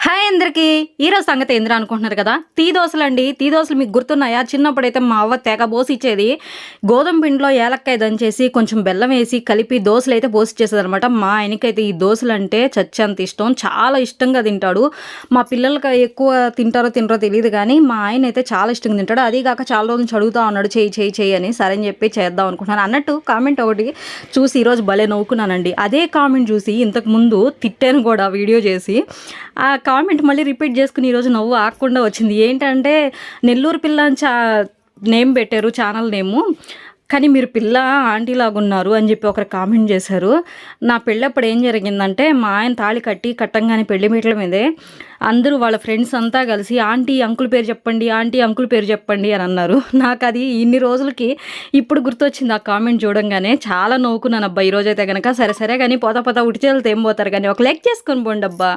Hi అందరికీ! ఈరోజు సంగతి ఏందిరా అనుకుంటున్నారు కదా! టీ దోసలండి. టీ దోసలు మీకు గుర్తున్నాయా? చిన్నప్పుడైతే మా అవ్వ తెగ పోసిచ్చేది. గోధుమ పిండిలో ఏలక్కాయ దంచేసి, కొంచెం బెల్లం వేసి కలిపి దోసలైతే పోసిచ్చేసేదనమాట. మా ఆయనకైతే ఈ దోసలంటే చచ్చేంత ఇష్టం. చాలా ఇష్టంగా తింటాడు. మా పిల్లలకి ఎక్కువ తింటారో తినరో తెలీదు గానీ, మా ఆయనైతే చాలా ఇష్టంగా తింటాడు. అదీ గాక చాలా రోజుల నుంచి అడుగుతా ఉన్నాడు చెయ్యి అని. సరే అని చెప్పి చేద్దాం అనుకుంటున్నాను. అన్నట్టు కామెంట్ ఒకటి చూసి ఈరోజు భలే నవ్వుకున్నానండి. అదే కామెంట్ చూసి ఇంతకుముందు తిట్టాను కూడా వీడియో చేసి. ఆ కామెంట్ మళ్ళీ రిపీట్ చేసుకుని ఈరోజు నవ్వు ఆగకుండా వచ్చింది. ఏంటంటే నెల్లూరు పిల్ల అని నేమ్ పెట్టారు ఛానల్ నేము. కానీ మీరు పిల్ల ఆంటీలాగున్నారు అని చెప్పి ఒకరు కామెంట్ చేశారు. నా పెళ్ళప్పుడు ఏం జరిగిందంటే మా ఆయన తాళి కట్టంగానే పెళ్లి మీటల మీదే అందరూ వాళ్ళ ఫ్రెండ్స్ అంతా కలిసి ఆంటీ అంకుల్ పేరు చెప్పండి, ఆంటీ అంకుల్ పేరు చెప్పండి అని అన్నారు. నాకు అది ఇన్ని రోజులకి ఇప్పుడు గుర్తొచ్చింది ఆ కామెంట్ చూడంగానే. చాలా నవ్వుకున్నాను అబ్బా ఈరోజైతే కనుక. సరే కానీ పోతా ఉడిచేళ్ళతో ఏం పోతారు కానీ ఒక లైక్ చేసుకొని పోండి అబ్బా.